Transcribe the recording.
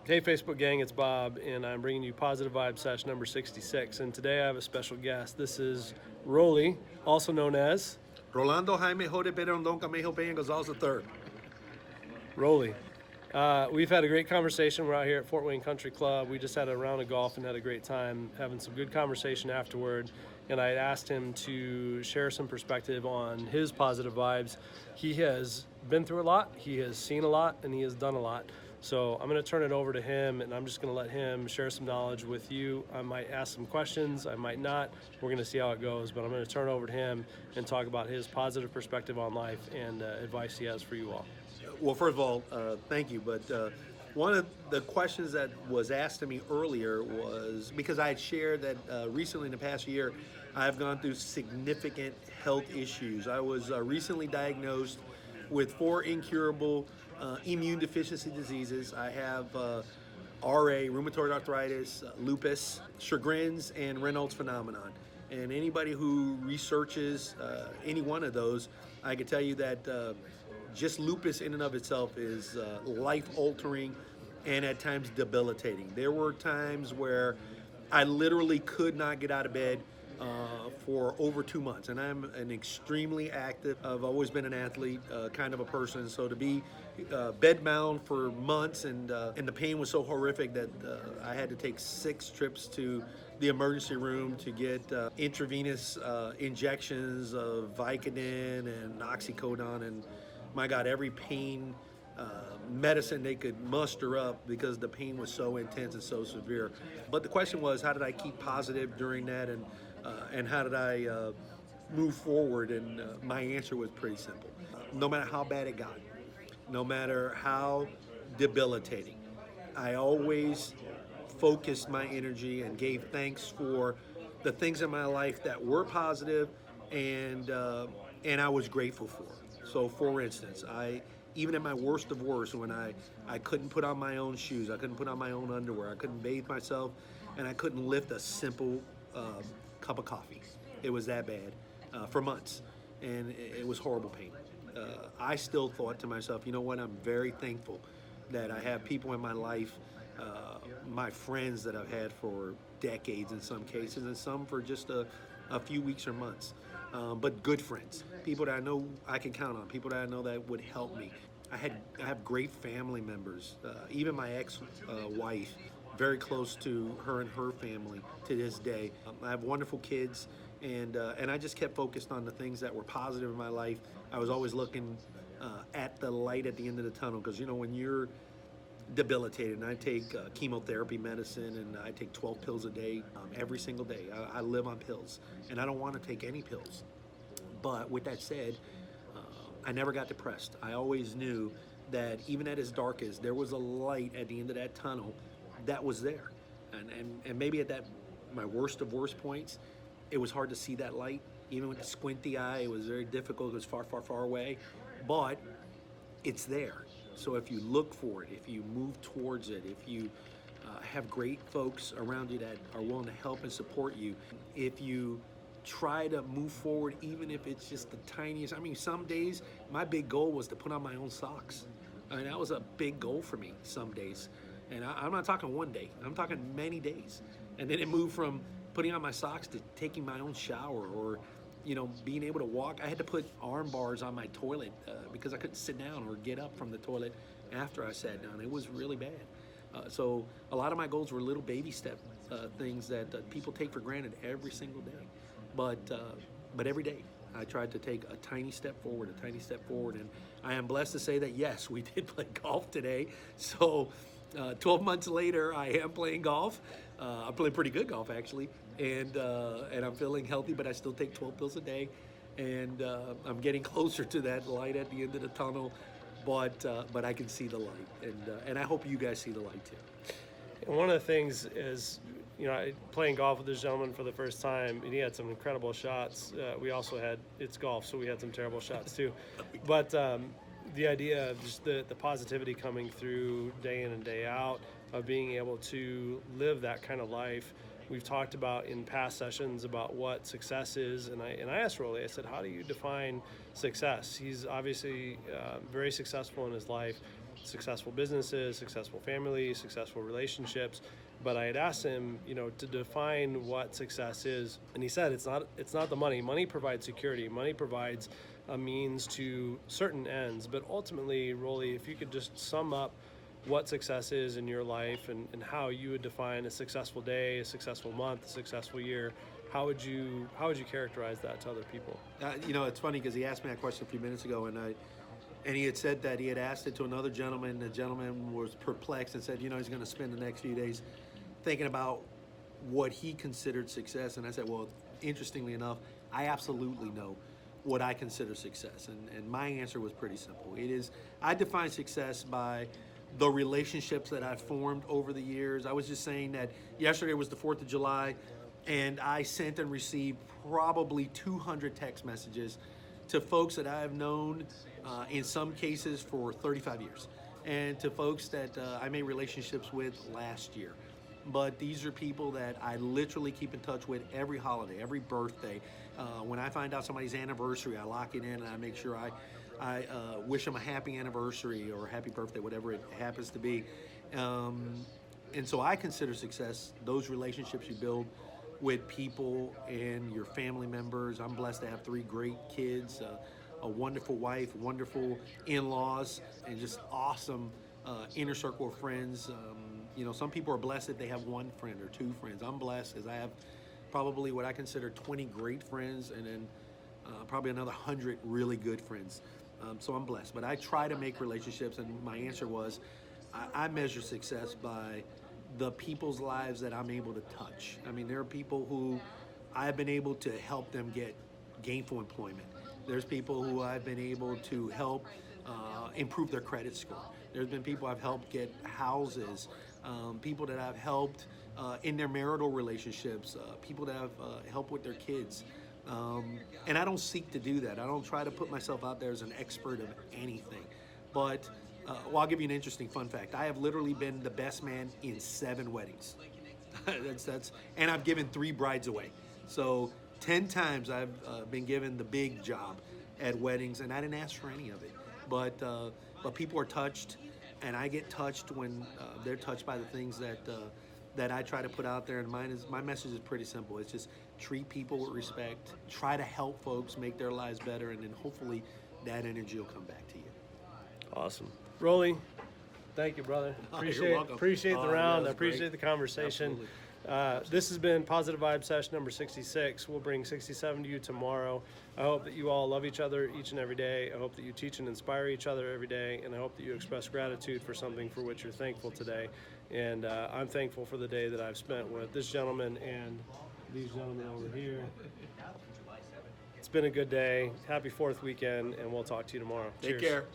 Hey Facebook gang, it's Bob, and I'm bringing you Positive Vibe Sesh number 66. And today I have a special guest. This is Roly, also known as Rolando Jaime Jode Perondon Camejo Peña Gonzalez III. Roly. We've had a great conversation. We're out here at Fort Wayne Country Club. We just had a round of golf and had a great time, having some good conversation afterward. And I asked him to share some perspective on his positive vibes. He has been through a lot, he has seen a lot, and he has done a lot. So I'm going to turn it over to him, and I'm just going to let him share some knowledge with you. I might ask some questions, I might not. We're going to see how it goes, but I'm going to turn it over to him and talk about his positive perspective on life and advice he has for you all. Well, first of all, thank you. But one of the questions that was asked to me earlier was because I had shared that recently in the past year, I've gone through significant health issues. I was recently diagnosed with 4 incurable immune deficiency diseases. I have RA, rheumatoid arthritis, lupus, Sjogren's, and Raynaud's phenomenon. And anybody who researches any one of those, I can tell you that just lupus in and of itself is life-altering and at times debilitating. There were times where I literally could not get out of bed for over 2 months, and I'm an extremely active. I've always been an athlete, kind of a person. So to be bedbound for months, and the pain was so horrific that I had to take 6 trips to the emergency room to get intravenous injections of Vicodin and oxycodone, and my God, every pain medicine they could muster up because the pain was so intense and so severe. But the question was, how did I keep positive during that, and how did I move forward? And my answer was pretty simple. No matter how bad it got, no matter how debilitating, I always focused my energy and gave thanks for the things in my life that were positive, and I was grateful for. So, for instance, even at my worst of worst, when I couldn't put on my own shoes, I couldn't put on my own underwear, I couldn't bathe myself, and I couldn't lift a simple cup of coffee. It was that bad for months, and it was horrible pain. I still thought to myself, you know what, I'm very thankful that I have people in my life, my friends that I've had for decades in some cases, and some for just a few weeks or months. But good friends, people that I know I can count on, people that I know that would help me. I have great family members, even my ex-wife, very close to her and her family to this day. I have wonderful kids, and I just kept focused on the things that were positive in my life. I was always looking at the light at the end of the tunnel, because when you're debilitated, and I take chemotherapy medicine, and I take 12 pills a day every single day. I live on pills, and I don't want to take any pills. But with that said, I never got depressed. I always knew that even at its darkest, there was a light at the end of that tunnel that was there. And maybe at that, my worst of worst points, it was hard to see that light. Even with the squinty eye, it was very difficult. It was far, far, far away. But it's there. So if you look for it, if you move towards it, if you have great folks around you that are willing to help and support you, if you try to move forward, even if it's just the tiniest. I mean, some days my big goal was to put on my own socks. I mean, that was a big goal for me some days. And I'm not talking one day, I'm talking many days. And then it moved from putting on my socks to taking my own shower, or being able to walk. I had to put arm bars on my toilet because I couldn't sit down or get up from the toilet after I sat down. It was really bad. So a lot of my goals were little baby step things that people take for granted every single day. But every day I tried to take a tiny step forward, and I am blessed to say that yes, we did play golf today. So 12 months later, I am playing golf. I'm playing pretty good golf, actually, and I'm feeling healthy, but I still take 12 pills a day, and I'm getting closer to that light at the end of the tunnel. But I can see the light, and I hope you guys see the light too. And one of the things is, playing golf with this gentleman for the first time, and he had some incredible shots. We also it's golf, so we had some terrible shots too. But the idea of just the positivity coming through day in and day out, of being able to live that kind of life. We've talked about in past sessions about what success is, and I asked Roly, I said, how do you define success? He's obviously very successful in his life, successful businesses, successful families, successful relationships. But I had asked him, to define what success is, and he said it's not the money. Money provides security. Money provides a means to certain ends. But ultimately, Roly, if you could just sum up what success is in your life and how you would define a successful day, a successful month, a successful year, how would you characterize that to other people? It's funny because he asked me that question a few minutes ago, and he had said that he had asked it to another gentleman. The gentleman was perplexed and said, he's going to spend the next few days thinking about what he considered success. And I said, well, interestingly enough, I absolutely know what I consider success. And my answer was pretty simple. I define success by the relationships that I've formed over the years. I was just saying that yesterday was the 4th of July, and I sent and received probably 200 text messages to folks that I have known in some cases for 35 years, and to folks that I made relationships with last year. But these are people that I literally keep in touch with every holiday, every birthday. When I find out somebody's anniversary, I lock it in and I make sure I wish them a happy anniversary or a happy birthday, whatever it happens to be. And so I consider success those relationships you build with people and your family members. I'm blessed to have 3 great kids, a wonderful wife, wonderful in-laws, and just awesome inner circle of friends. Some people are blessed that they have 1 friend or 2 friends. I'm blessed as I have probably what I consider 20 great friends, and then probably another 100 really good friends. So I'm blessed. But I try to make relationships, and my answer was I measure success by the people's lives that I'm able to touch. I mean, there are people who I've been able to help them get gainful employment. There's people who I've been able to help improve their credit score. There's been people I've helped get houses, people that I've helped in their marital relationships, people that I've helped with their kids. And I don't seek to do that. I don't try to put myself out there as an expert of anything. But, I'll give you an interesting fun fact. I have literally been the best man in 7 weddings. And I've given 3 brides away. So 10 times I've been given the big job at weddings, and I didn't ask for any of it. But people are touched, and I get touched when they're touched by the things that I try to put out there. And my message is pretty simple. It's just treat people with respect, try to help folks make their lives better, and then hopefully that energy will come back to you. Awesome. Roly, thank you, brother. You're welcome. Appreciate the round. Yeah, I appreciate great. the conversation. This has been Positive Vibe Session number 66. We'll bring 67 to you tomorrow. I hope that you all love each other each and every day. I hope that you teach and inspire each other every day. And I hope that you express gratitude for something for which you're thankful today. And I'm thankful for the day that I've spent with this gentleman and these gentlemen over here. It's been a good day. Happy 4th weekend, and we'll talk to you tomorrow. Take Cheers. care.